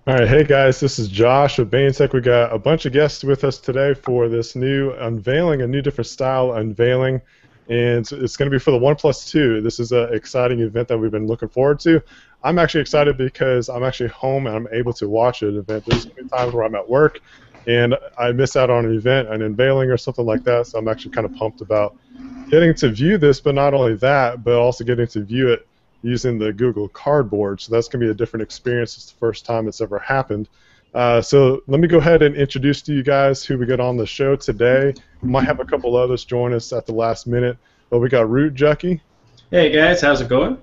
All right, hey guys, this is Josh with Bain Tech. We got a bunch of guests with us today for this new unveiling, a new different style unveiling, and it's going to be for the OnePlus 2. This is an exciting event that we've been looking forward to. I'm actually excited because I'm actually home and I'm able to watch an event. There's been times where I'm at work and I miss out on an event, an unveiling or something like that, so I'm actually kind of pumped about getting to view this, but not only that, but also getting to view it using the Google Cardboard. So that's going to be a different experience. It's the first time it's ever happened. So let me go ahead and introduce to you guys who we got on the show today. We might have a couple others join us at the last minute, but we got Root Jucky. Hey guys, how's it going?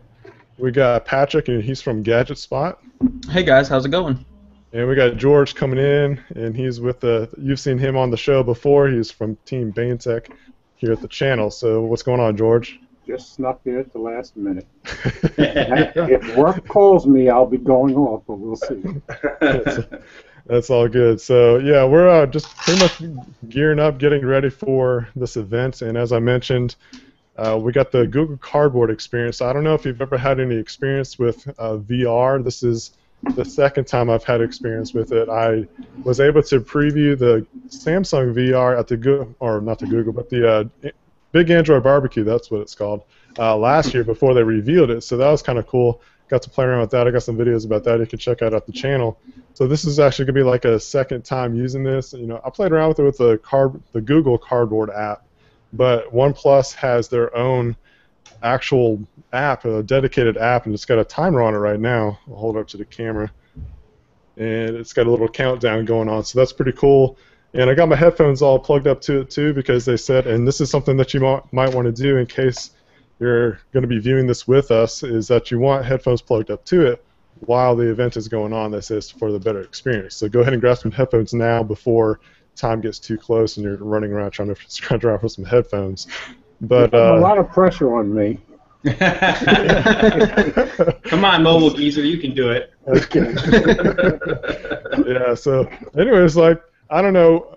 We got Patrick, and he's from Gadget Spot. Hey guys, how's it going? And we got George coming in, and he's with you've seen him on the show before. He's from Team Bain Tech here at the channel. So what's going on, George? Just snuck in at the last minute. If work calls me, I'll be going off, but we'll see. That's all good. So yeah, we're just pretty much gearing up, getting ready for this event. And as I mentioned, we got the Google Cardboard experience. I don't know if you've ever had any experience with VR. This is the second time I've had experience with it. I was able to preview the Samsung VR at the Big Android Barbecue, that's what it's called, last year before they revealed it. So that was kind of cool. Got to play around with that. I got some videos about that you can check out at the channel. So this is actually going to be like a second time using this. You know, I played around with it with the Google Cardboard app, but OnePlus has their own actual app, a dedicated app, and it's got a timer on it right now. I'll hold it up to the camera. And it's got a little countdown going on, so that's pretty cool. And I got my headphones all plugged up to it too because they said, and this is something that you might want to do in case you're going to be viewing this with us, is that you want headphones plugged up to it while the event is going on. They say it's for the better experience. So go ahead and grab some headphones now before time gets too close and you're running around trying to scratch around for some headphones. But a lot of pressure on me. Come on, mobile geezer, you can do it. Okay. Yeah. So, anyways, like, I don't know.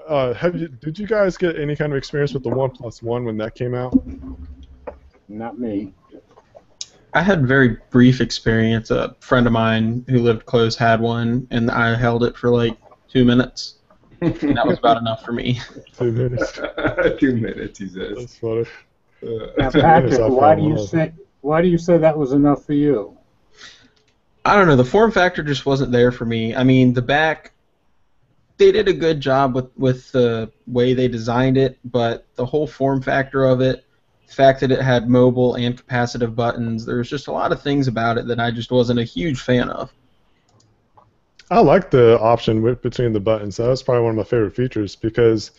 Did you guys get any kind of experience with the OnePlus One when that came out? Not me. I had very brief experience. A friend of mine who lived close had one, and I held it for like 2 minutes. And that was about enough for me. 2 minutes. 2 minutes, he says. That's funny. Now, Patrick, why do you say that was enough for you? I don't know. The form factor just wasn't there for me. I mean, the back, they did a good job with the way they designed it, but the whole form factor of it, the fact that it had mobile and capacitive buttons, there's just a lot of things about it that I just wasn't a huge fan of. I like the option between the buttons. That was probably one of my favorite features because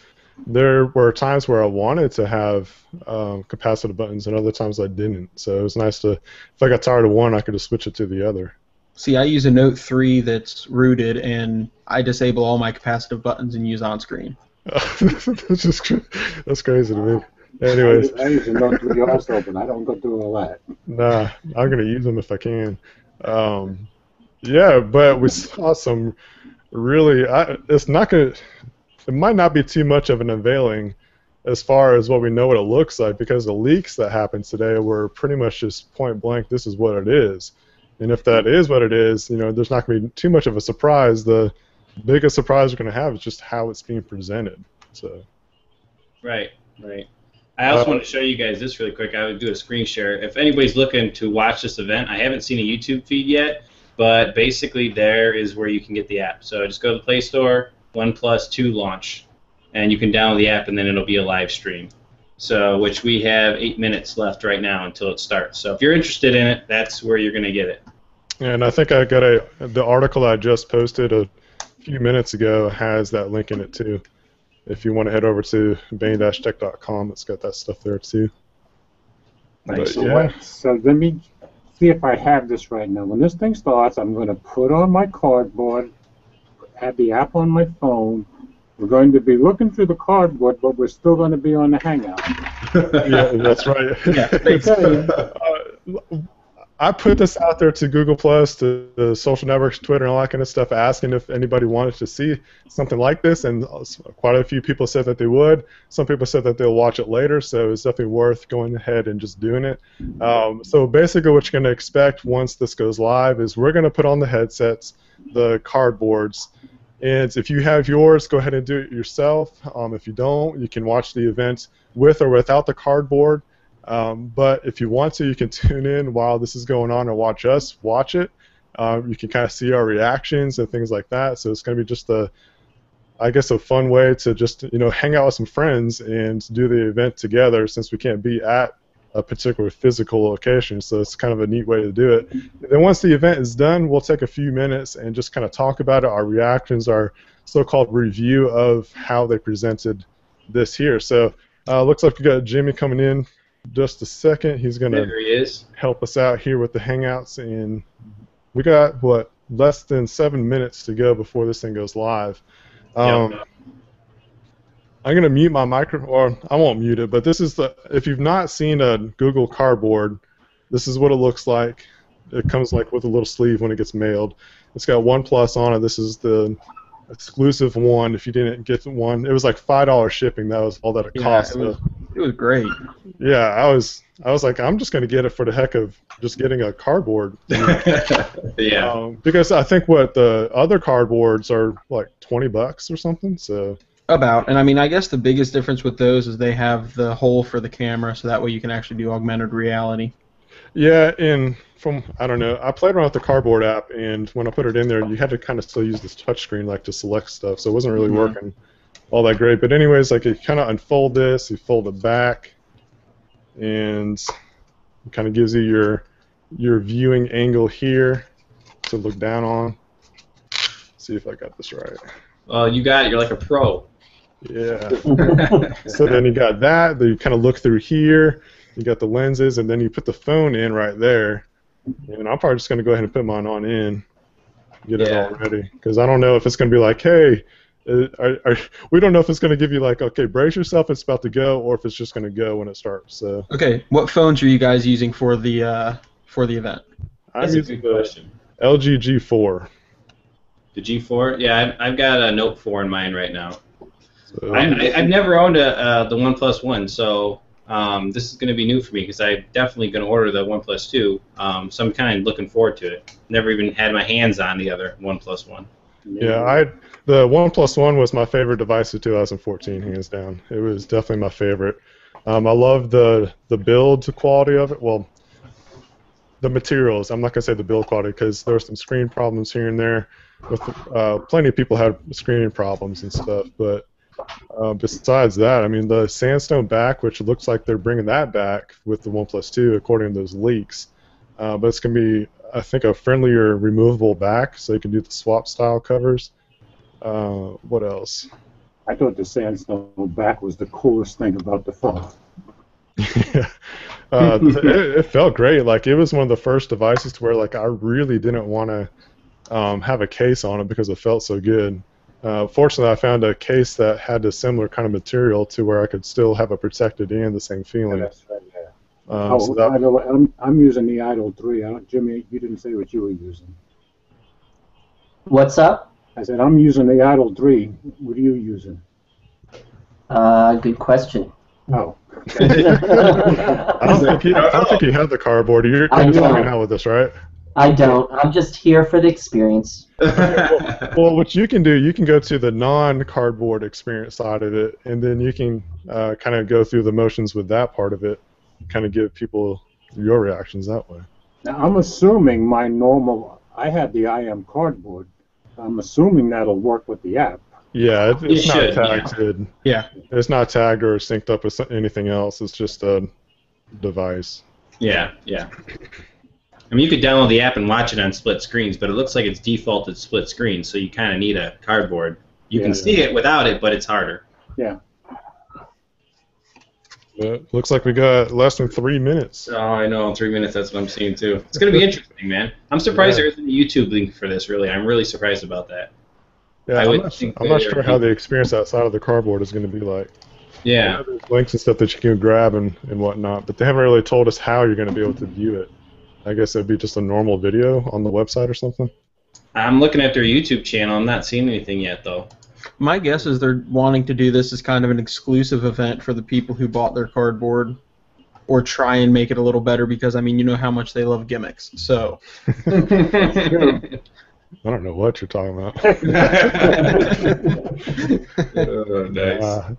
there were times where I wanted to have capacitive buttons and other times I didn't. So it was nice to, if I got tired of one, I could just switch it to the other. See, I use a Note 3 that's rooted, and I disable all my capacitive buttons and use on-screen. That's crazy to me. Anyways. I use a Note 3 also, but I don't go through all that. Nah, I'm going to use them if I can. Yeah, but we saw some really, it might not be too much of an unveiling as far as what we know what it looks like, because the leaks that happened today were pretty much just point blank, this is what it is. And if that is what it is, you know, there's not going to be too much of a surprise. The biggest surprise we're going to have is just how it's being presented. So. Right. I also want to show you guys this really quick. I would do a screen share. If anybody's looking to watch this event, I haven't seen a YouTube feed yet, but basically there is where you can get the app. So just go to the Play Store, OnePlus 2 launch, and you can download the app, and then it'll be a live stream. So, which we have 8 minutes left right now until it starts. So if you're interested in it, that's where you're going to get it. And I think I got the article I just posted a few minutes ago has that link in it too. If you want to head over to bain-tech.com, it's got that stuff there too. Nice. But, yeah. So let me see if I have this right now. When this thing starts, I'm going to put on my cardboard, have the app on my phone. We're going to be looking through the cardboard, but we're still going to be on the hangout. Yeah, that's right. Yeah, I put this out there to Google Plus, to the social networks, Twitter, and all that kind of stuff, asking if anybody wanted to see something like this, and quite a few people said that they would. Some people said that they'll watch it later, so it's definitely worth going ahead and just doing it. So basically what you're going to expect once this goes live is we're going to put on the headsets, the cardboards, and if you have yours, go ahead and do it yourself. If you don't, you can watch the event with or without the cardboard. But if you want to, you can tune in while this is going on and watch us watch it. You can kind of see our reactions and things like that. So it's going to be just I guess a fun way to just hang out with some friends and do the event together, since we can't be at a particular physical location. So it's kind of a neat way to do it. And then once the event is done, we'll take a few minutes and just kind of talk about it, our reactions, our so-called review of how they presented this here. So looks like we got Jimmy coming in just a second. He's going to help us out here with the Hangouts, and we got, what, less than 7 minutes to go before this thing goes live. I'm going to mute my microphone, or I won't mute it, but this is if you've not seen a Google Cardboard, this is what it looks like. It comes like with a little sleeve when it gets mailed. It's got OnePlus on it. This is the exclusive one. If you didn't get one, it was like $5 shipping. That was all that it cost. It was great. Yeah, I was like, I'm just going to get it for the heck of just getting a cardboard. Yeah. Because I think what the other cardboards are like $20 or something. So. About, and I mean, I guess the biggest difference with those is they have the hole for the camera, so that way you can actually do augmented reality. Yeah, and I don't know, I played around with the Cardboard app, and when I put it in there, you had to kind of still use this touchscreen like to select stuff, so it wasn't really working all that great. But anyways, like you kind of unfold this, you fold it back, and it kind of gives you your viewing angle here to look down on. Let's see if I got this right. You got it. You're like a pro. Yeah. So then you got that. Then you kind of look through here. You got the lenses, and then you put the phone in right there. And I'm probably just going to go ahead and put mine on in, get it all ready. Because I don't know if it's going to be like, hey, we don't know if it's going to give you like, okay, brace yourself, it's about to go, or if it's just going to go when it starts. So. Okay, what phones are you guys using for the event? I'm using the LG G4. The G4? Yeah, I've got a Note 4 in mine right now. So, I've never owned the OnePlus One, so this is going to be new for me because I'm definitely going to order the OnePlus 2. So I'm kind of looking forward to it. Never even had my hands on the other OnePlus One. Yeah, the OnePlus One was my favorite device of 2014, hands down. It was definitely my favorite. I love the build quality of it. Well, the materials. I'm not going to say the build quality because there were some screen problems here and there. With plenty of people had screen problems and stuff, but besides that, I mean, the sandstone back, which looks like they're bringing that back with the OnePlus 2, according to those leaks. But it's going to be, I think, a friendlier removable back, so you can do the swap style covers. What else? I thought the sandstone back was the coolest thing about the phone. Yeah. It felt great. Like, it was one of the first devices to where, like, I really didn't want to have a case on it because it felt so good. Fortunately, I found a case that had a similar kind of material to where I could still have a protected and the same feeling. Yeah, that's right, yeah. I'm using the Idol 3. Jimmy, you didn't say what you were using. What's up? I said I'm using the Idol 3. What are you using? Good question. Oh. I don't think he had the cardboard. You're just hanging out with us, right? I don't. I'm just here for the experience. Well, what you can do, you can go to the non-cardboard experience side of it, and then you can kind of go through the motions with that part of it, kind of give people your reactions that way. Now, I'm assuming I had the IM Cardboard. I'm assuming that'll work with the app. Yeah, it's not tagged. Yeah. It's not tagged or synced up with anything else. It's just a device. Yeah, yeah. I mean, you could download the app and watch it on split screens, but it looks like it's defaulted split screen, so you kind of need a cardboard. You can see it without it, but it's harder. Yeah. Looks like we got less than 3 minutes. Oh, I know. 3 minutes, that's what I'm seeing, too. It's going to be interesting, man. I'm surprised there isn't a YouTube link for this, really. I'm really surprised about that. Yeah, I'm not sure how the experience outside of the cardboard is going to be like. Yeah. There's links and stuff that you can grab and whatnot, but they haven't really told us how you're going to be able to view it. I guess it'd be just a normal video on the website or something. I'm looking at their YouTube channel. I'm not seeing anything yet, though. My guess is they're wanting to do this as kind of an exclusive event for the people who bought their cardboard, or try and make it a little better because, I mean, you know how much they love gimmicks. So. I don't know what you're talking about. Nice.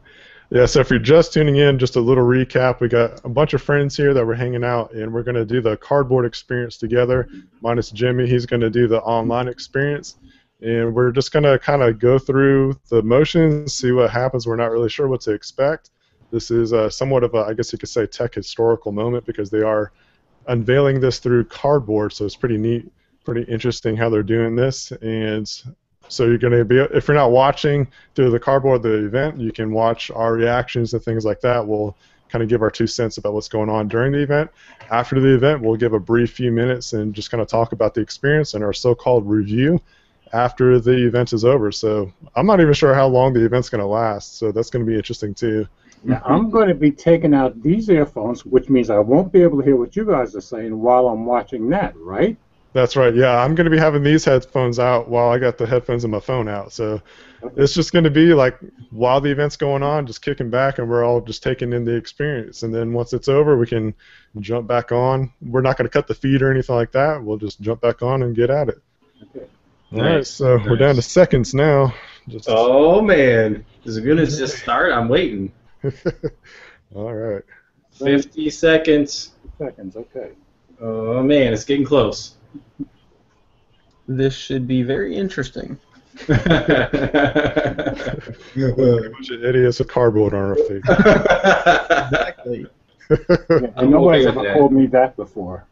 Yeah, so if you're just tuning in, just a little recap. We got a bunch of friends here that we're hanging out, and we're going to do the cardboard experience together, minus Jimmy. He's going to do the online experience, and we're just going to kind of go through the motions, see what happens. We're not really sure what to expect. This is somewhat of a, I guess you could say, tech historical moment because they are unveiling this through cardboard, so it's pretty neat, pretty interesting how they're doing this. And so you're going to be, if you're not watching through the cardboard the event, you can watch our reactions and things like that. We'll kind of give our 2 cents about what's going on during the event. After the event, we'll give a brief few minutes and just kind of talk about the experience and our so-called review after the event is over. So I'm not even sure how long the event's going to last, so that's going to be interesting too. Now, I'm going to be taking out these earphones, which means I won't be able to hear what you guys are saying while I'm watching that, right? That's right, yeah. I'm going to be having these headphones out while I got the headphones and my phone out. So it's just going to be like while the event's going on, just kicking back, and we're all just taking in the experience. And then once it's over, we can jump back on. We're not going to cut the feed or anything like that. We'll just jump back on and get at it. Okay. All right, so we're down to seconds now. Oh, man. Is it going to just start? I'm waiting. All right. 50 seconds. Seconds, okay. Oh, man, it's getting close. This should be very interesting. We're a bunch of idiots with cardboard on our feet. Exactly. Yeah, nobody's ever called me that before.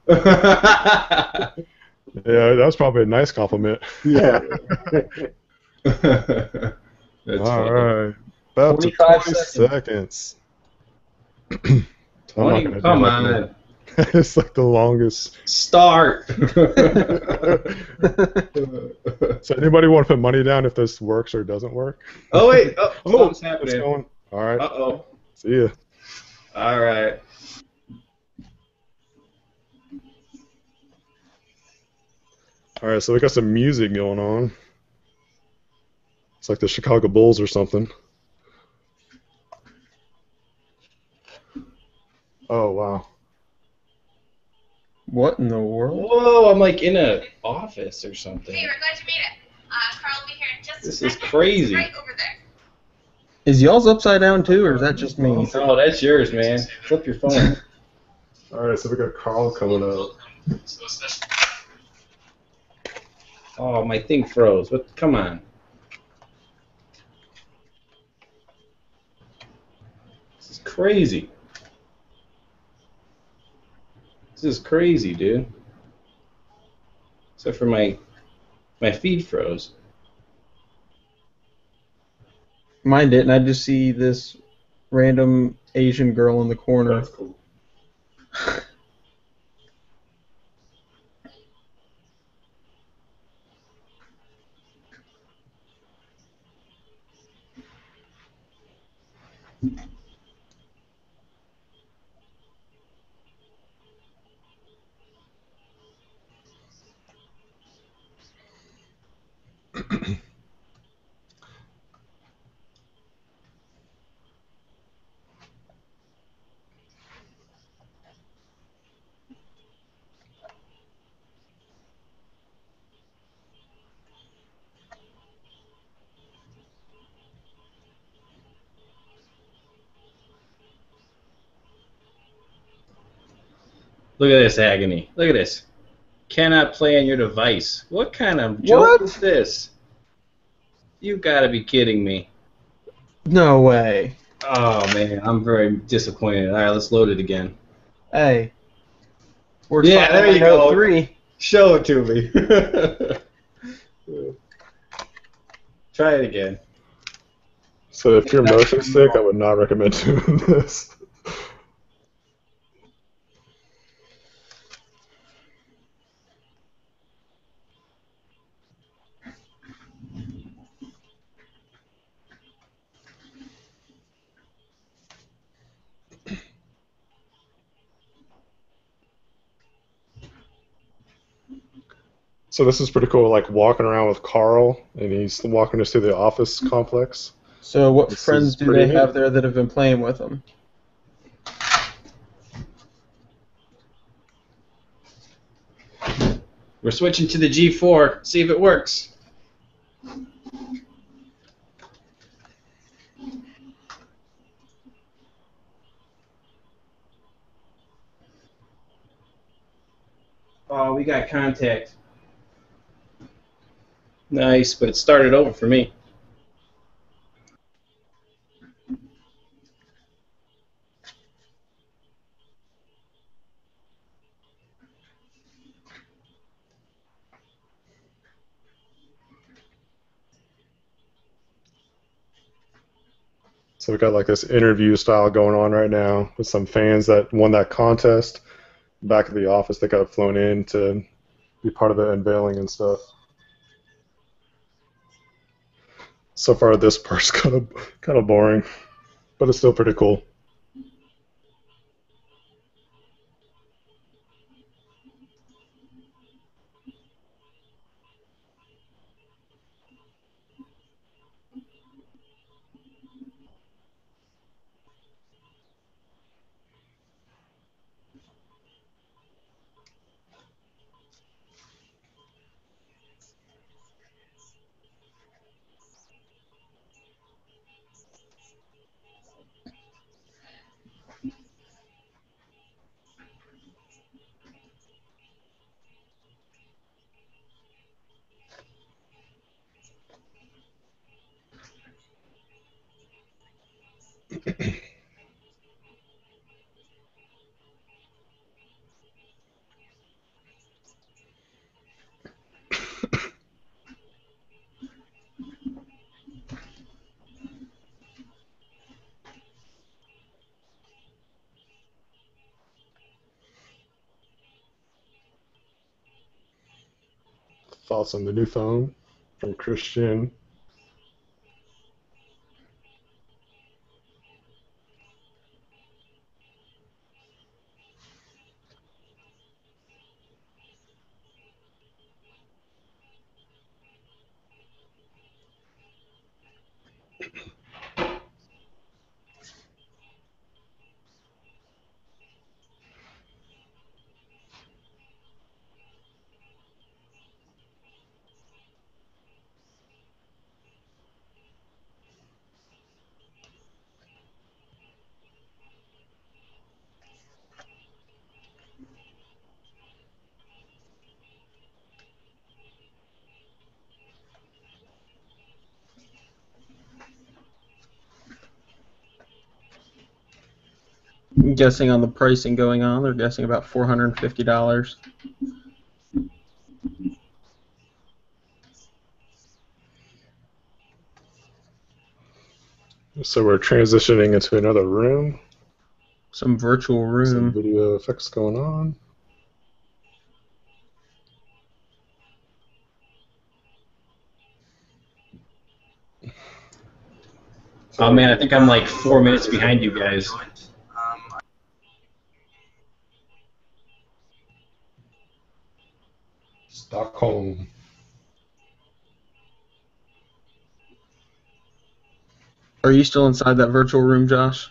Yeah, that was probably a nice compliment. Yeah. All right. About 45 20 seconds. 20, come on. It's like the longest. Start. So anybody want to put money down if this works or doesn't work? Oh, wait. Oh, something's It's happening. going. All right. Uh-oh. See ya. All right. All right, so we got some music going on. It's like the Chicago Bulls or something. Oh, wow. What in the world? Whoa, I'm like in an office or something. Hey, we're glad you made it. Carl will be here in just This a is second. crazy. Right over there. Is y'all's upside down too, or is that just me? Oh, that's yours, man. Flip your phone. All right, so we got Carl coming up. Oh, my thing froze. What? Come on. This is crazy. This is crazy, dude. Except for my feed froze. Mine didn't. I just see this random Asian girl in the corner. That's cool. Look at this agony. Look at this. Cannot play on your device. What kind of joke is this? You gotta be kidding me. No way. Oh man, I'm very disappointed. All right, let's load it again. Hey. We're Yeah, there you go. 3. Show it to me. Try it again. So if you're motion sick, I would not recommend doing this. So this is pretty cool, like walking around with Carl, and he's walking us through the office complex. So what This friends is do pretty they neat. have there that have been playing with them? We're switching to the G4. See if it works. Oh, we got contact. Nice, but it started over for me. So we got like this interview style going on right now with some fans that won that contest. Back at the office, they got flown in to be part of the unveiling and stuff. So far, this part's kind of boring, but it's still pretty cool. Thoughts on the new phone from Christian. I'm guessing on the pricing going on, they're guessing about $450. So we're transitioning into another room. Some virtual Some room. video effects going on. Oh man, I think I'm like 4 minutes behind you guys. Stockholm. Are you still inside that virtual room, Josh?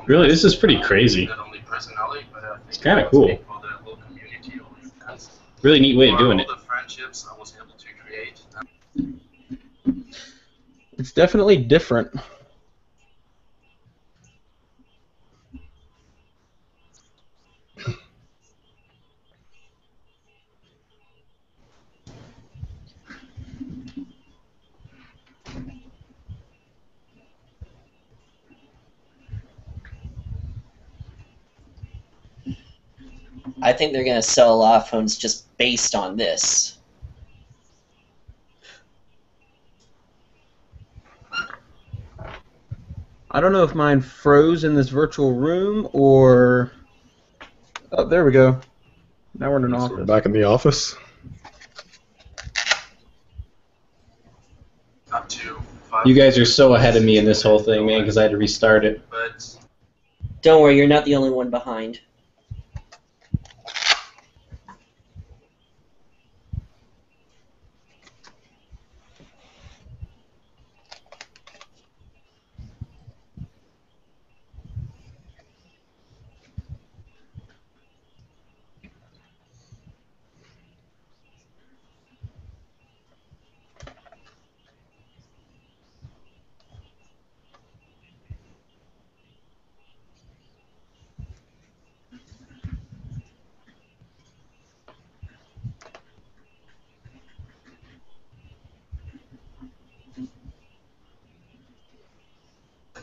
Really, this is pretty crazy. It's kind of cool. Really neat way of doing it. It's definitely different. I think they're going to sell a lot of phones just based on this. I don't know if mine froze in this virtual room or... Oh, there we go. Now we're in an So office. we're back in the office. You guys are so ahead of me in this whole thing, man, because I had to restart it. Don't worry, you're not the only one behind.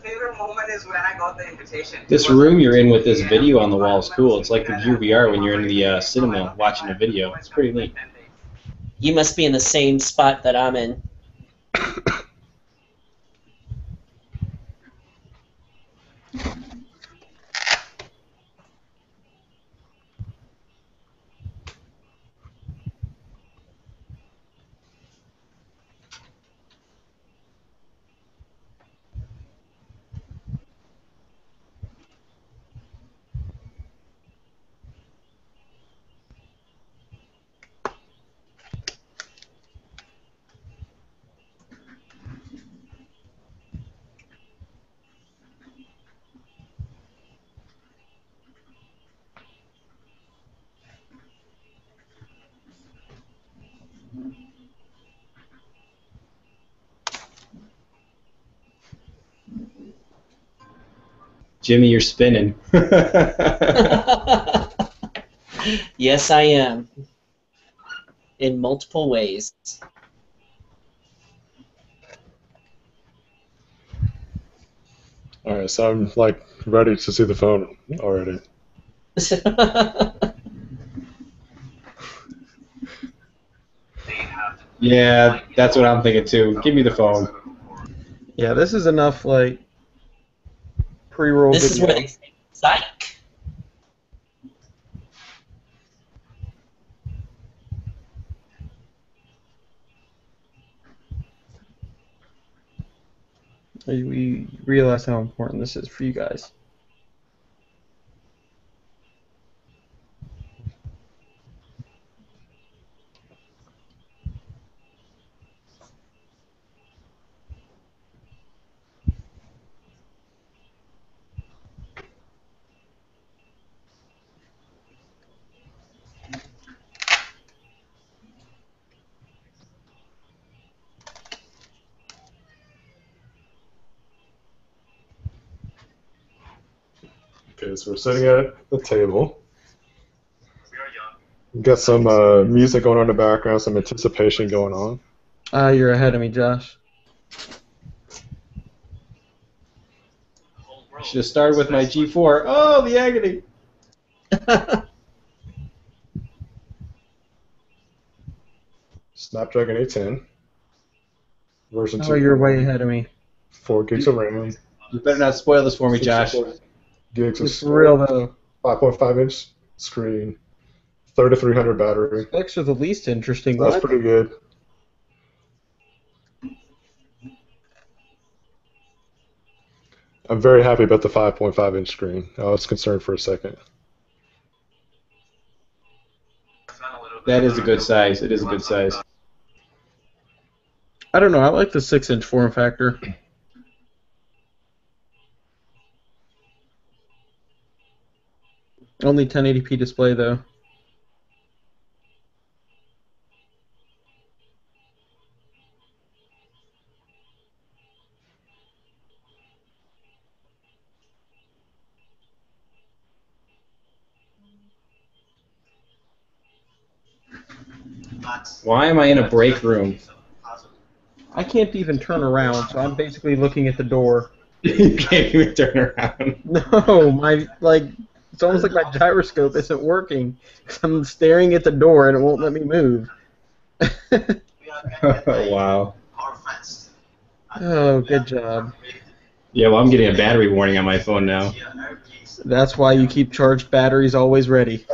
Favorite moment is when I got the invitation. This room you're in with this video on the wall is cool. It's like the Gear VR when you're in the cinema watching a video. It's pretty neat. You must be in the same spot that I'm in. Jimmy, you're spinning. Yes, I am. In multiple ways. All right, so I'm like ready to see the phone already. Yeah, that's what I'm thinking too. Give me the phone. Yeah, this is enough, like, pre-roll This is video. where they say, psych. We realize how important this is for you guys. Okay, so we're sitting at the table. We've got some music going on in the background, some anticipation going on. You're ahead of me, Josh. Should have started with my G4. Oh, the agony. Snapdragon 810. Version 2. Oh, you're way ahead of me. 4 gigs of RAM. You better not spoil this for me, Josh. 64 gigs of It's for real, though. 5.5-inch screen. 3300 battery. Specs are the least interesting. That's What? pretty good. I'm very happy about the 5.5-inch screen. I was concerned for a second. That is a good size. It is a good size. I don't know. I like the 6-inch form factor. Only 1080p display, though. Why am I in a break room? I can't even turn around, so I'm basically looking at the door. You can't even turn around. No, it's almost like my gyroscope isn't working. 'Cause I'm staring at the door and it won't let me move. Wow. Oh, good job. Yeah, well, I'm getting a battery warning on my phone now. That's why you keep charged batteries always ready.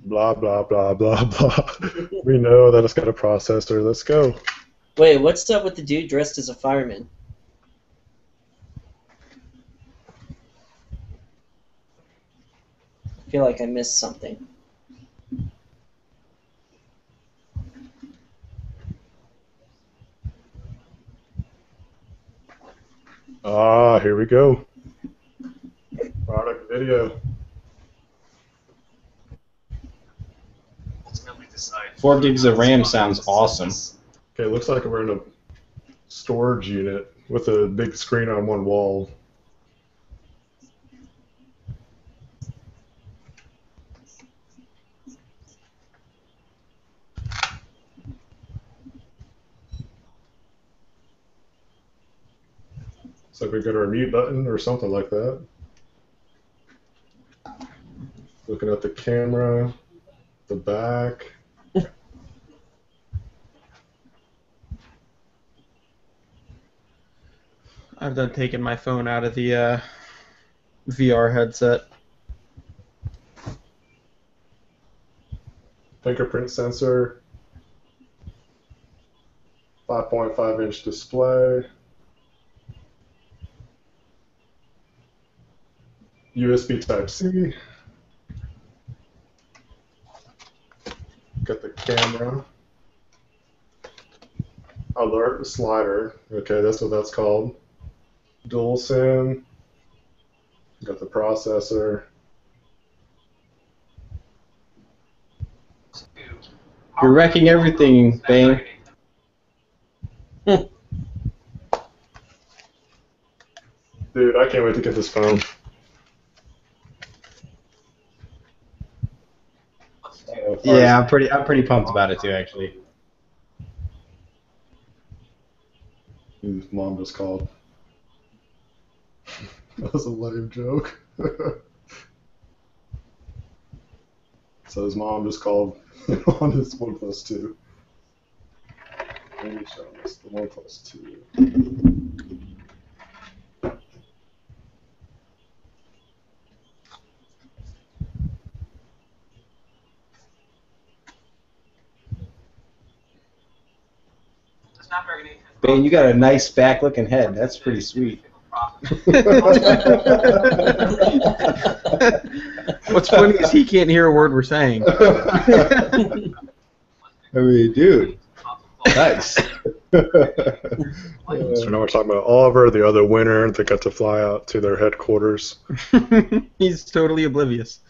Blah, blah, blah, blah, blah. We know that it's got a processor. Let's go. Wait, what's up with the dude dressed as a fireman? I feel like I missed something. Ah, here we go. Product video. 4 gigs of RAM sounds awesome. Okay, looks like we're in a storage unit with a big screen on one wall. So we got our mute button or something like that. Looking at the camera, the back. I've done taking my phone out of the VR headset. Fingerprint sensor. 5.5-inch display. USB Type-C. Got the camera. Alert slider. Okay, that's what that's called. Dual SIM. Got the processor. You're wrecking everything, Bane. Dude, I can't wait to get this phone. Yeah, I'm pretty pumped about it too, actually. His mom just called. That was a lame joke. So his mom just called on his OnePlus 2. Let me show this, the OnePlus 2. Bane, you got a nice back-looking head. That's pretty sweet. What's funny is he can't hear a word we're saying. I mean, dude. Nice. So now we're talking about Oliver, the other winner. They got to fly out to their headquarters. He's totally oblivious.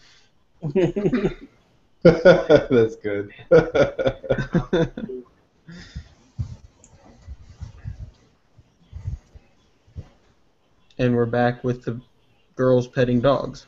That's good. And we're back with the girls petting dogs.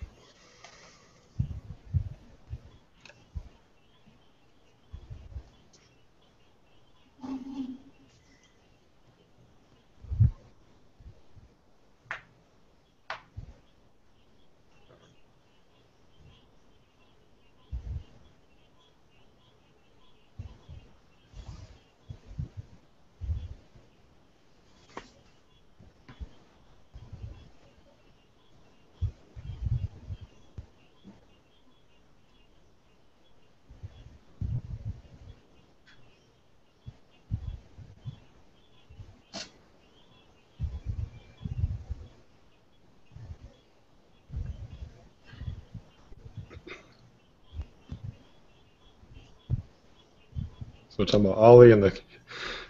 So we're talking about Ollie and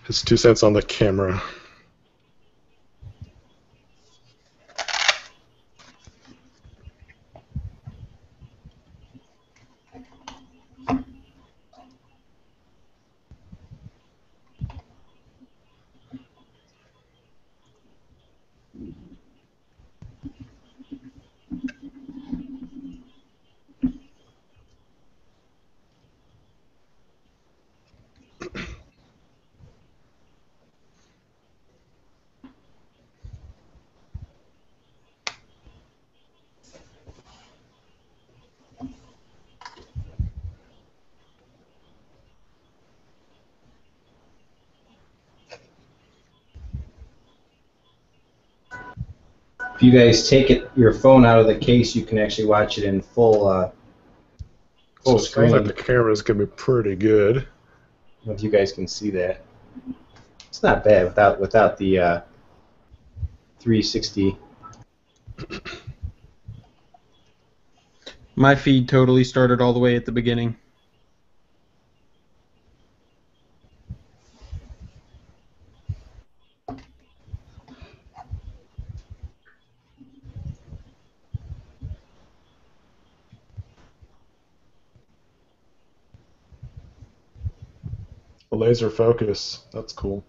his 2 cents on the camera. If you guys take your phone out of the case, you can actually watch it in full So full it sounds like screen. the camera's going to be pretty good. I don't know if you guys can see that. It's not bad without the 360. My feed totally started all the way at the beginning. A laser focus. That's cool.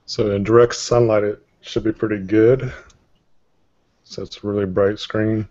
So in direct sunlight, it should be pretty good. So it's a really bright screen.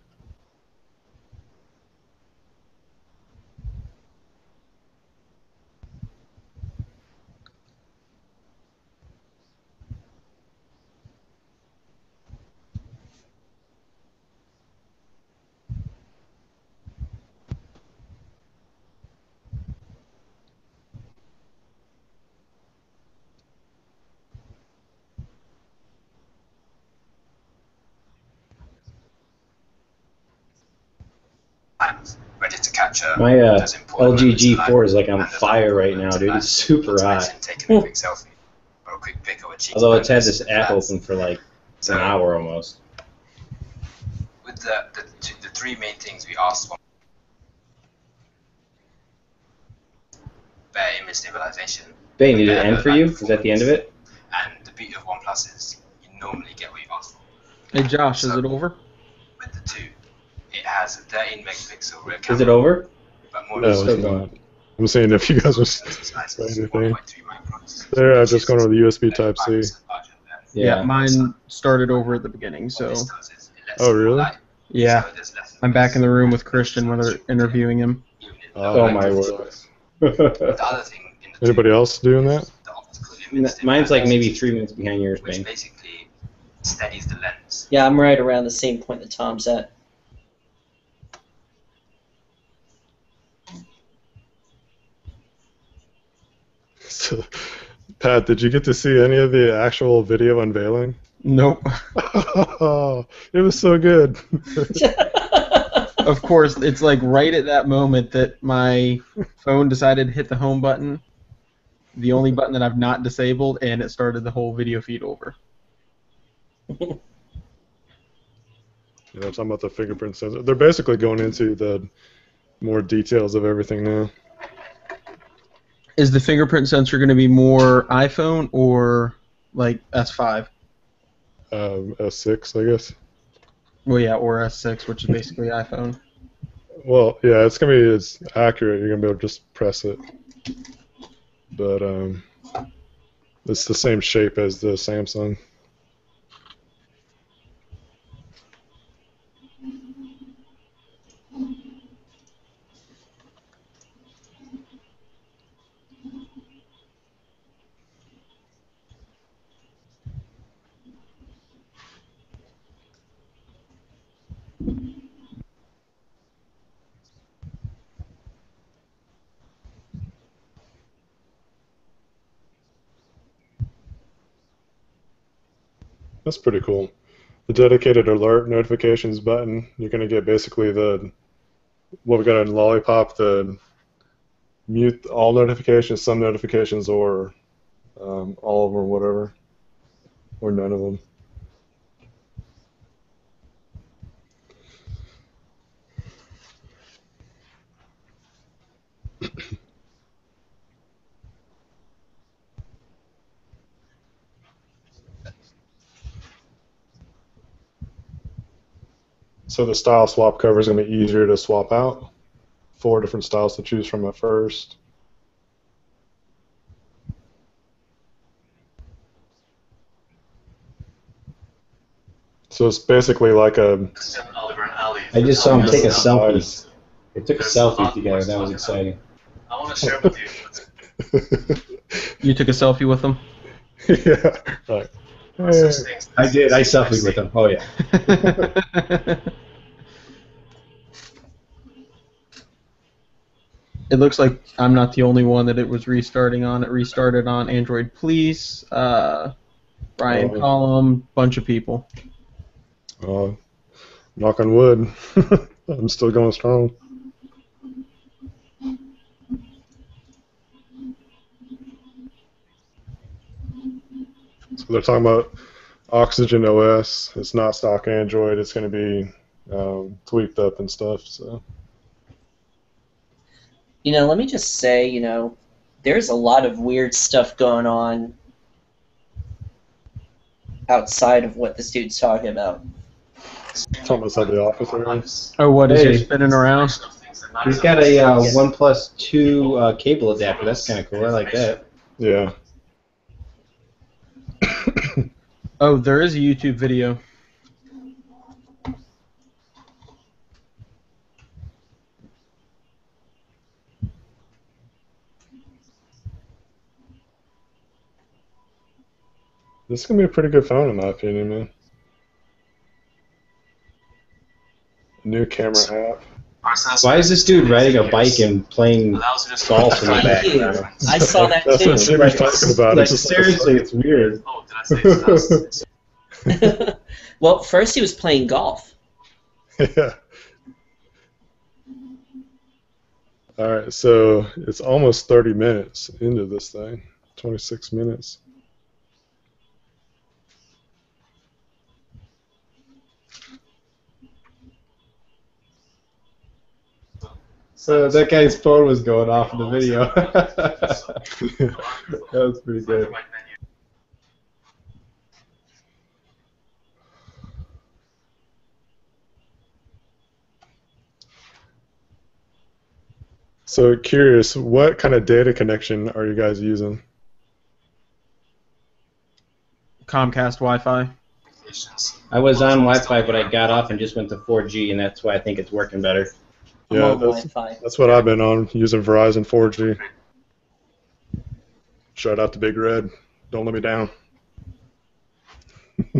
Ready to capture My those important LG moments in G4 is life. like on And the fire fact right that now, to dude. that, It's super not to hot. mention taking a quick selfie or a quick pic of a cheese Although it's had bonus. this app That's- open for like So- an hour almost. With the three main things we asked for: better image stabilization. Bane, did it better end for you? Is that the end of it? And the beauty of OnePlus is you normally get what you've asked for. Hey Josh, is it over? With the two, it has a 13 megapixel rear Is camera. it over? But more No, still it's going. not. I'm saying if you guys are saying anything. There, just going over the USB Type-C. Yeah, mine started over at the beginning, so Oh, really? yeah. I'm back in the room with Christian when they're interviewing him. Oh my word. The other thing in the Anybody two else doing that? is the optical image Mine's like maybe stabilization, 3 minutes behind yours, which Bane. basically steadies the lens. Yeah, I'm right around the same point that Tom's at. So, Pat, did you get to see any of the actual video unveiling? Nope. It was so good. Of course, it's like right at that moment that my phone decided to hit the home button, the only button that I've not disabled, and it started the whole video feed over. You know, talking about the fingerprint sensor. They're basically going into the more details of everything now. Is the fingerprint sensor going to be more iPhone or like S5? S6, I guess. Well, yeah, or S6, which is basically iPhone. Well, yeah, it's gonna be as accurate. You're gonna be able to just press it, but it's the same shape as the Samsung. That's pretty cool. The dedicated alert notifications button, you're going to get basically what we got in Lollipop, the mute all notifications, some notifications, or all of them, or whatever, or none of them. So the style swap cover is going to be easier to swap out. 4 different styles to choose from at first. So it's basically like a... I just saw him take a selfie. They took a selfie together. That was exciting. I want to share with you. You took a selfie with them? Yeah, right. I did. I selfied with him. Oh, yeah. It looks like I'm not the only one that it was restarting on. It restarted on Android Police, Brian Collum, bunch of people. Knock on wood. I'm still going strong. So they're talking about Oxygen OS. It's not stock Android. It's going to be tweaked up and stuff. So. You know, let me just say, you know, there's a lot of weird stuff going on outside of what this dude's talking about. Talking about the office area. Oh, what is he spinning around? He's got a OnePlus 2 cable adapter. That's kind of cool. I like that. Yeah. Oh, there is a YouTube video. This is going to be a pretty good phone in my opinion, man. New camera app. Why is this dude riding a bike and playing golf in the background? I saw that That's too. what Jimmy's talking about. Like, It's just seriously, it's weird. Oh, did I say this? Well, first he was playing golf. Yeah. All right, so it's almost 30 minutes into this thing. 26 minutes. So that guy's phone was going off in the video. That was pretty good. So curious, what kind of data connection are you guys using? Comcast Wi-Fi. I was on Wi-Fi, but I got off and just went to 4G, and that's why I think it's working better. Yeah, on Wi-Fi. that's what I've been on, using Verizon 4G. Shout out to Big Red. Don't let me down.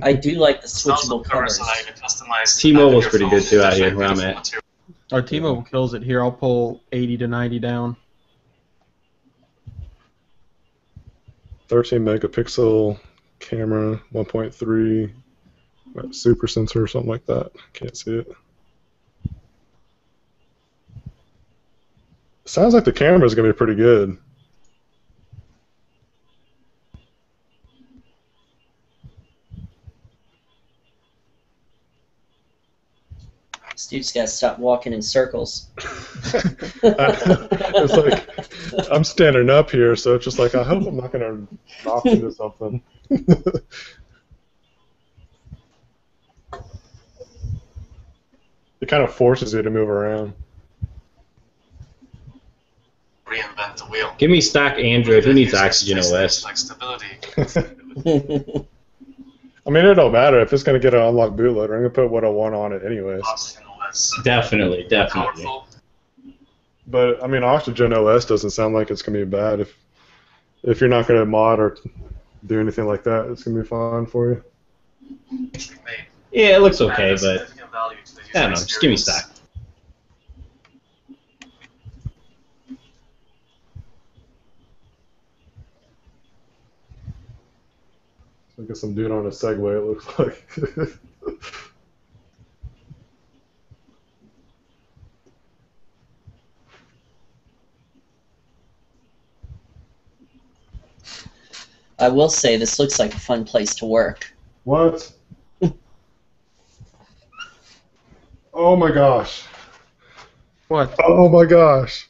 I do like the switchable covers. T-Mobile's pretty good too out here where I'm at. Our T-Mobile kills it here. I'll pull 80 to 90 down. 13 megapixel camera, 1.3 super sensor or something like that. Can't see it. Sounds like the camera is going to be pretty good. dude's got to stop walking in circles. It's like I'm standing up here, so it's just like I hope I'm not gonna knock into something. It kind of forces you to move around. Reinvent the wheel. Give me stock Android. Who needs Oxygen OS? Like stability. I mean, it don't matter if it's gonna get an unlocked bootloader. I'm gonna put what I want on it anyways. Oxygen OS. Definitely. Powerful. But I mean, Oxygen OS doesn't sound like it's gonna be bad if you're not gonna mod or do anything like that. It's gonna be fine for you. Yeah, it looks okay, but I don't know. Just give me stock. Look at some dude on a Segway, it looks like. I will say this looks like a fun place to work. What? Oh my gosh. What? Oh my gosh.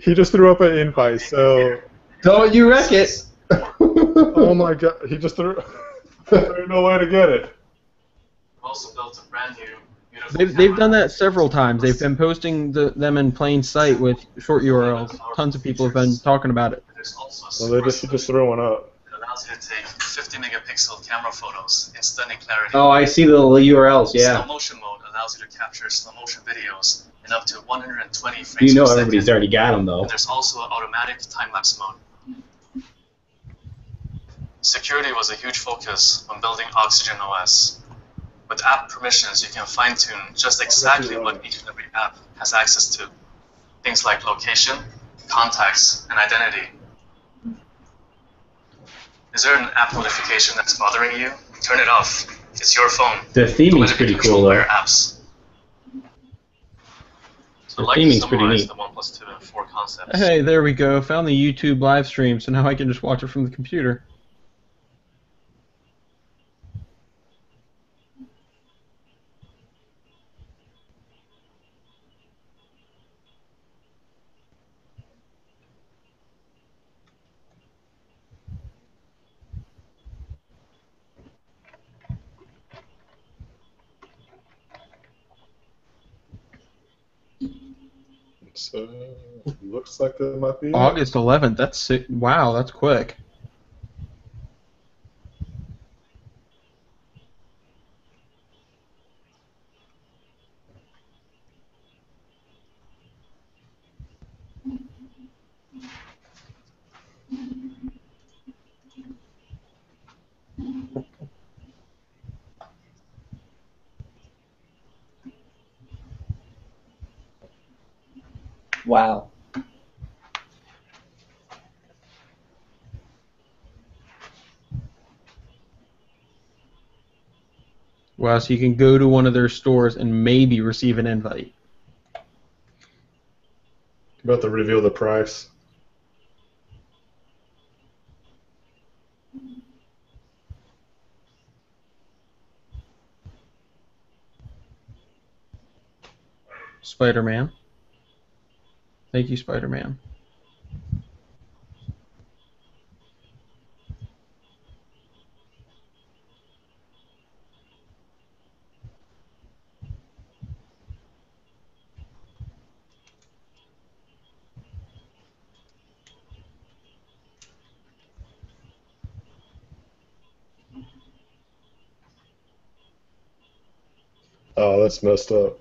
He just threw up an invite, so... Don't you wreck it! Oh my god, he just threw... There's no way to get it. Also built a brand new. They've done that several times. They've been posting them in plain sight with short URLs. Tons of people have been talking about it. Well, he just threw one up. It allows you to take 50 megapixel camera photos in stunning clarity. Oh, I see the little URLs, yeah. Slow motion mode allows you to capture slow motion videos in up to 120 frames You know per second. everybody's already got them, though. And there's also an automatic time-lapse mode. Security was a huge focus when building Oxygen OS. With app permissions, you can fine-tune just exactly what each and every app has access to. Things like location, contacts, and identity. Is there an app notification that's bothering you? Turn it off. It's your phone. The theming's pretty cool, though. Apps. So The I'd like to theming's pretty summarize neat. the OnePlus 2 in 4 concepts. Hey, there we go. Found the YouTube live stream, so now I can just watch it from the computer. So, looks like that might be it. August 11th. That's sick. Wow, that's quick. Wow. Wow, so you can go to one of their stores and maybe receive an invite. About to reveal the price. Spider-Man. Thank you, Spider-Man. Oh, that's messed up.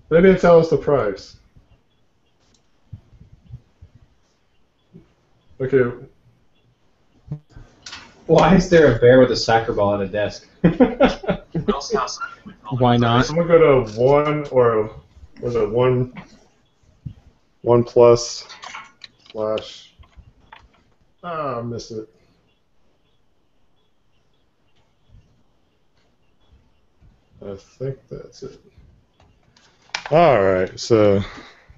They didn't tell us the price. Okay. Why is there a bear with a soccer ball on a desk? Why not? I'm gonna go to OnePlus slash. Ah, I missed it. I think that's it. All right, so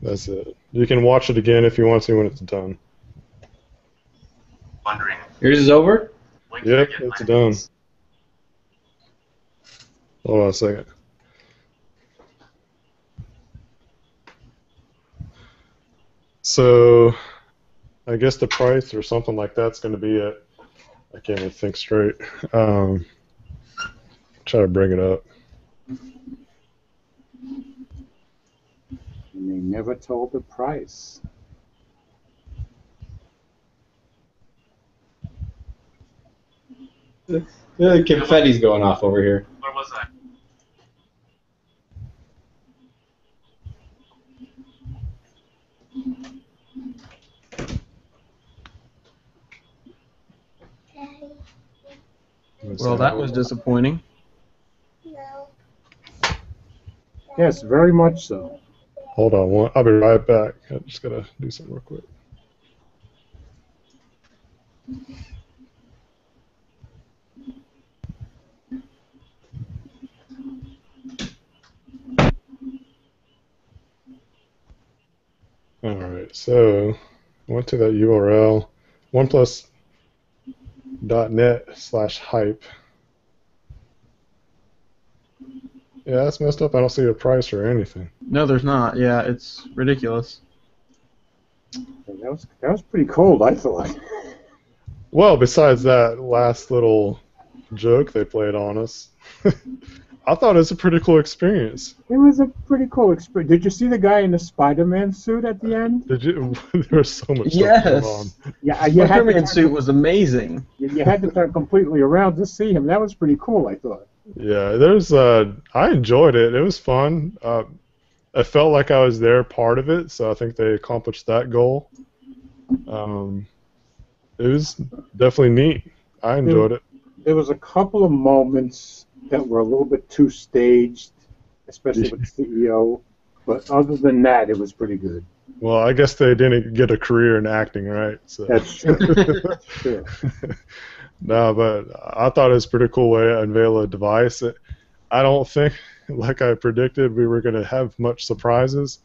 that's it. You can watch it again if you want to when it's done. Wondering. Yours is over? When can I Yep, get it's my done. hands? Hold on a second. So, I guess the price or something like that's going to be at. I can't even think straight. Try to bring it up. And they never told the price. The confetti's going off over here. Where was I? Well, that was disappointing. Yes, very much so. Hold on, I'll be right back. I just gotta do something real quick. Alright, so I went to that URL, oneplus.net/hype. Yeah, that's messed up. I don't see a price or anything. No, there's not. Yeah, it's ridiculous. That was pretty cold, I thought. Well, besides that last little joke they played on us, I thought it was a pretty cool experience. It was a pretty cool experience. Did you see the guy in the Spider-Man suit at the end? Did you? There was so much stuff going on. Yes. Yeah, you had Spider-Man to suit was amazing. you had to turn completely around to see him. That was pretty cool, I thought. Yeah, there's. I enjoyed it. It was fun. I felt like I was there, part of it. So I think they accomplished that goal. It was definitely neat. I enjoyed it. There was a couple of moments that were a little bit too staged, especially with the CEO. But other than that, it was pretty good. Well, I guess they didn't get a career in acting, right? So. That's true. That's true. No, but I thought it was a pretty cool way to unveil a device. I don't think, like I predicted, we were going to have much surprises.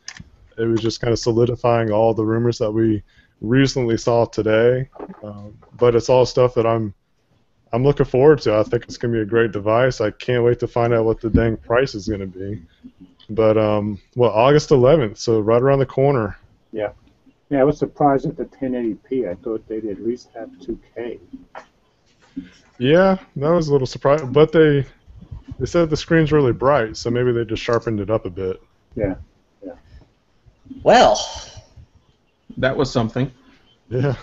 It was just kind of solidifying all the rumors that we recently saw today. But it's all stuff that I'm looking forward to. I think it's going to be a great device. I can't wait to find out what the dang price is going to be. But, August 11th, so right around the corner. Yeah. Yeah, I was surprised at the 1080p. I thought they'd at least have 2K. Yeah, that was a little surprising. But they said the screen's really bright, so maybe they just sharpened it up a bit. Yeah. Yeah. Well, That was something. Yeah.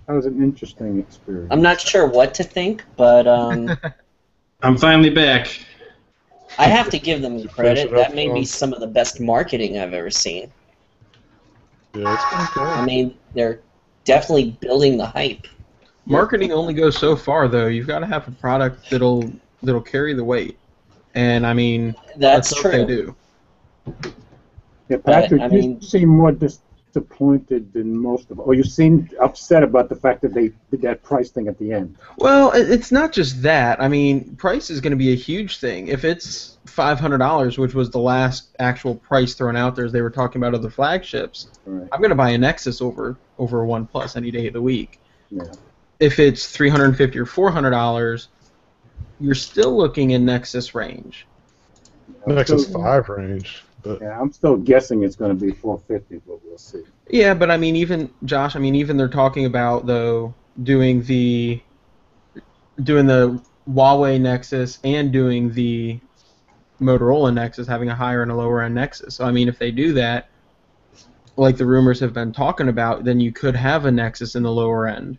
That was an interesting experience. I'm not sure what to think, but I'm finally back. I have to give them credit. it up, That may be Sean? some of the best marketing I've ever seen. Yeah, it's pretty cool. I mean, they're definitely building the hype. Marketing only goes so far, though. You've got to have a product that'll carry the weight. And I mean, That's let's hope they true. do. Yeah, Patrick, I you mean- seem more disappointed than most of us. Or you seem upset about the fact that they did that price thing at the end. Well, it's not just that. I mean, price is going to be a huge thing. If it's $500, which was the last actual price thrown out there as they were talking about other flagships, Right. I'm going to buy a Nexus over a OnePlus any day of the week. Yeah. If it's $350 or $400, you're still looking in Nexus range. Nexus 5 range. But Yeah, I'm still guessing it's going to be 450, but we'll see. Yeah, but I mean, even Josh, I mean, even they're talking about though doing the Huawei Nexus and doing the Motorola Nexus, having a higher and a lower end Nexus. So I mean, if they do that, like the rumors have been talking about, then you could have a Nexus in the lower end.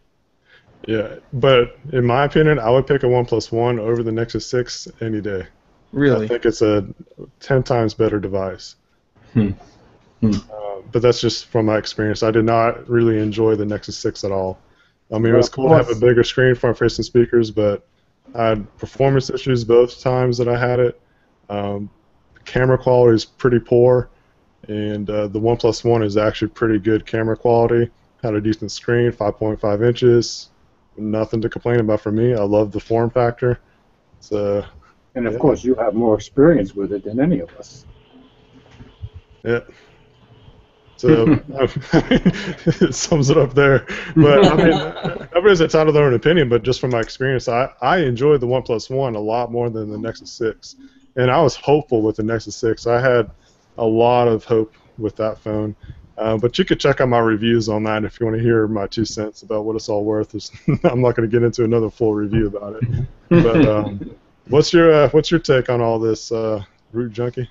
yeah, but in my opinion, I would pick a OnePlus One over the Nexus 6 any day. Really? I think it's a 10 times better device. But that's just from my experience. I did not really enjoy the Nexus 6 at all. I mean, it was cool to have a bigger screen, front-facing speakers, but I had performance issues both times that I had it. Camera quality is pretty poor, and the OnePlus One is actually pretty good camera quality. Had a decent screen, 5.5 inches. Nothing to complain about for me. I love the form factor. So, And of course, you have more experience with it than any of us. yeah. So it sums it up there. But I mean, everybody's entitled to their own opinion. But just from my experience, I enjoyed the OnePlus One a lot more than the Nexus 6, and I was hopeful with the Nexus 6. I had a lot of hope with that phone. But you could check out my reviews on that if you want to hear my 2 cents about what it's all worth. I'm not going to get into another full review about it. But what's your take on all this, Root Junkie?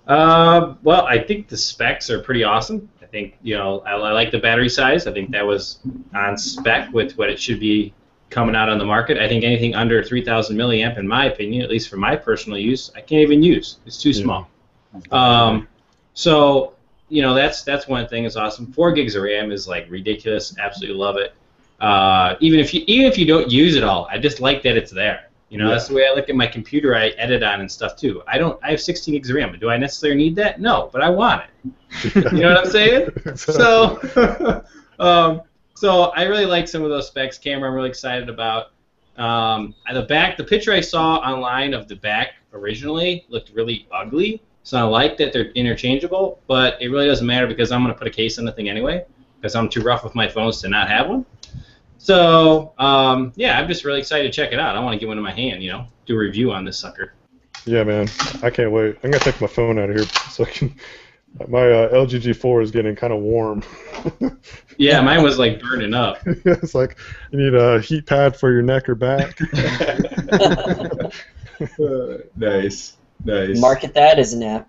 Well, I think the specs are pretty awesome. I think, I like the battery size. I think that was on spec with what it should be coming out on the market. I think anything under 3,000 milliamp, in my opinion, at least for my personal use, I can't even use. It's too small. So, that's one thing that's awesome. 4 gigs of RAM is like ridiculous. Absolutely love it. Even if you don't use it all, I just like that it's there. That's the way I look at my computer. I edit on and stuff too. I have 16 gigs of RAM. Do I necessarily need that? No, but I want it. You know what I'm saying? So, so I really like some of those specs. Camera, I'm really excited about. The picture I saw online of the back originally looked really ugly. So I like that they're interchangeable, but it really doesn't matter because I'm going to put a case on the thing anyway because I'm too rough with my phones to not have one. So, yeah, I'm just really excited to check it out. I want to get one in my hand, do a review on this sucker. Yeah, man. I can't wait. I'm going to take my phone out of here so I can... My LG G4 is getting kind of warm. Yeah, mine was like burning up. It's like you need a heat pad for your neck or back. Nice. Market that as an app.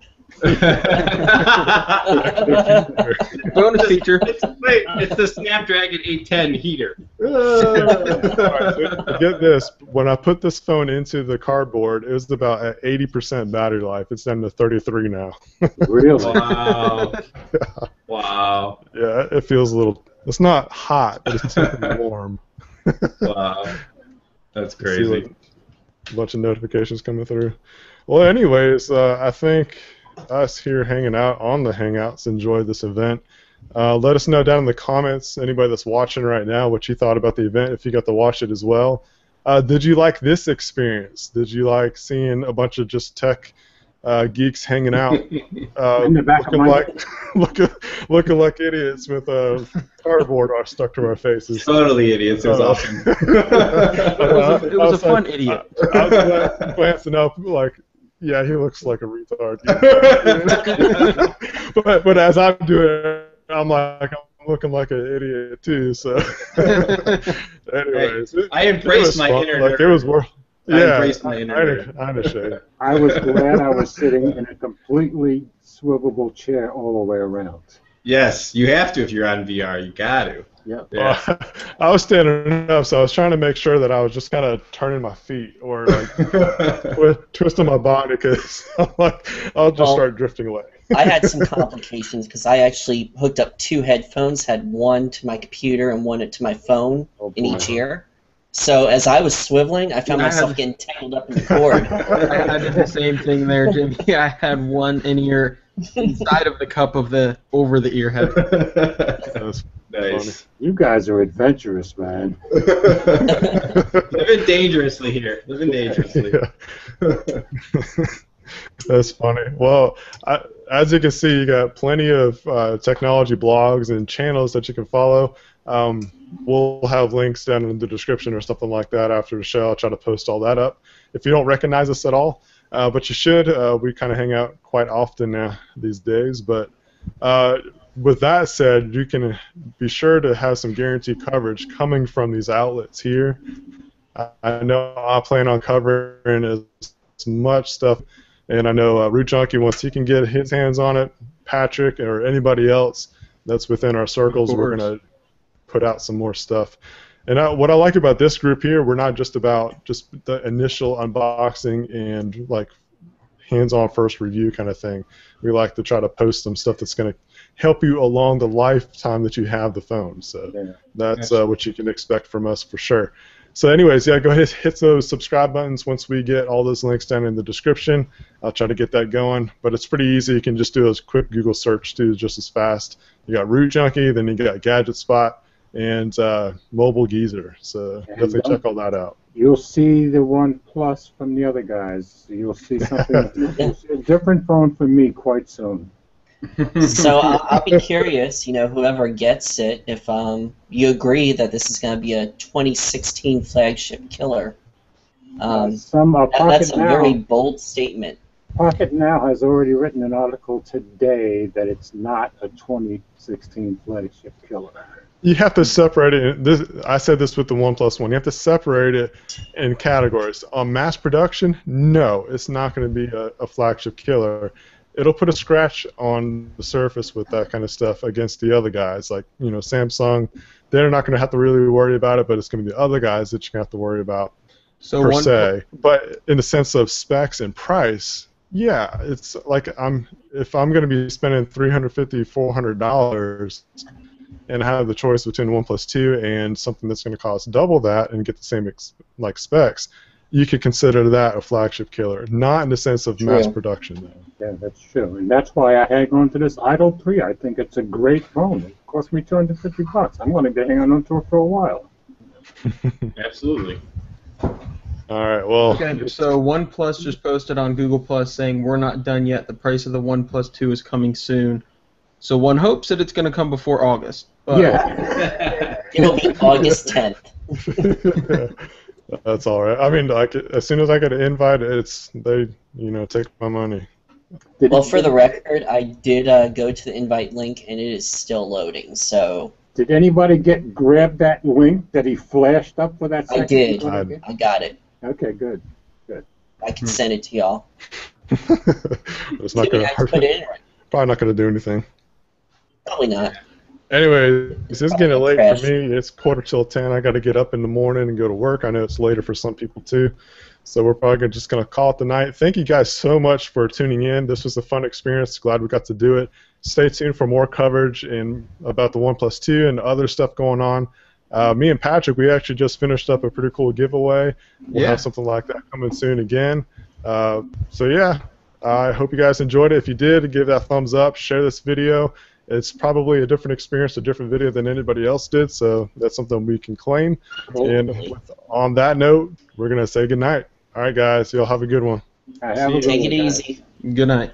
Bonus feature. It's the Snapdragon 810 heater. Right, so get this. When I put this phone into the cardboard, it was about at 80% battery life. It's down to 33 now. Really? Wow. Wow. Yeah, it feels a little... It's not hot, but it's warm. Wow. That's crazy. A bunch of notifications coming through. Well, anyways, I think us here hanging out on the Hangouts enjoyed this event. Let us know down in the comments, anybody that's watching right now, what you thought about the event, if you got to watch it as well. Did you like this experience? Did you like seeing a bunch of just tech geeks hanging out, in the back looking like idiots with cardboard stuck to our faces? Totally idiots. It was awesome. It was a fun idiot. I was glancing up like, yeah, he looks like a retard. but as I'm doing it, I'm looking like an idiot too. So, anyways, I embraced my inner nerd. It was worth. I embraced my inner nerd. I understand. I was glad I was sitting in a completely swivelable chair all the way around. Yes, you have to if you're on VR. You got to. Yep. Yeah. I was standing up, so I was trying to make sure that I was just kind of turning my feet or like twisting my body because I'm like, I'll just start drifting away. I had some complications because I actually hooked up 2 headphones, had one to my computer and one to my phone in each ear. So as I was swiveling, I found myself getting tangled up in the cord. I did the same thing there, Jimmy. I had one in-ear inside of the cup of the over-the-ear headphone. Nice. Funny. You guys are adventurous, man. Living dangerously here. Living dangerously. Yeah. That's funny. Well, as you can see, you got plenty of technology blogs and channels that you can follow. We'll have links down in the description or something like that after the show. I'll try to post all that up. If you don't recognize us at all, but you should. We kind of hang out quite often now these days. But with that said, you can be sure to have some guaranteed coverage coming from these outlets here. I know I plan on covering as much stuff, and I know Root Junkie, once he can get his hands on it, Patrick or anybody else that's within our circles, we're going to put out some more stuff. And what I like about this group here, we're not just about just the initial unboxing and like hands-on first review kind of thing. We like to try to post some stuff that's going to help you along the lifetime that you have the phone. So that's what you can expect from us for sure. So anyways, yeah, go ahead, hit those subscribe buttons once we get all those links down in the description. I'll try to get that going, but it's pretty easy. You can just do a quick Google search too, just as fast. You got Root Junkie, then you got Gadget Spot, and Mobile Geezer. So definitely check all that out. You'll see the OnePlus from the other guys. You'll see something, a different phone from me quite soon. So I'll be curious, whoever gets it, if you agree that this is going to be a 2016 flagship killer. That's a very bold statement. Pocket Now has already written an article today that it's not a 2016 flagship killer. You have to separate it. I said this with the OnePlus One. You have to separate it in categories. On mass production, no, it's not going to be a flagship killer. It'll put a scratch on the surface with that kind of stuff against the other guys. Like, Samsung, they're not going to have to really worry about it, but it's going to be the other guys that you're going to have to worry about per se. But in the sense of specs and price, yeah, it's like if I'm going to be spending $350, $400 and have the choice between OnePlus 2 and something that's going to cost double that and get the same specs, you could consider that a flagship killer. Not in the sense of mass production, though. Yeah, that's true, and that's why I hang on to this Idol 3. I think it's a great phone. It cost me $250. I'm going to hang on to it for a while. Absolutely. All right, well. Okay, so OnePlus just posted on Google Plus saying we're not done yet. The price of the OnePlus 2 is coming soon. So one hopes that it's going to come before August. But Yeah. It'll be August 10th. That's all right. I mean, as soon as I get an invite, they take my money. Well, for the record, I did go to the invite link, and it is still loading. So. Did anybody grab that link that he flashed up for that second? I did. I got it. Okay, good. I can send it to y'all. It's not going to. Probably not going to do anything. Probably not. Anyway, this is getting late for me. It's 10:15. I got to get up in the morning and go to work. I know it's later for some people too. So we're probably just going to call it the night. Thank you guys so much for tuning in. This was a fun experience. Glad we got to do it. Stay tuned for more coverage about the OnePlus 2 and other stuff going on. Me and Patrick, we actually just finished up a pretty cool giveaway. We'll have something like that coming soon again. So yeah, I hope you guys enjoyed it. If you did, give that thumbs up. Share this video. It's probably a different experience, a different video than anybody else did, so that's something we can claim. And on that note, we're going to say goodnight. All right, guys, y'all have a good one. Take it easy. Good night.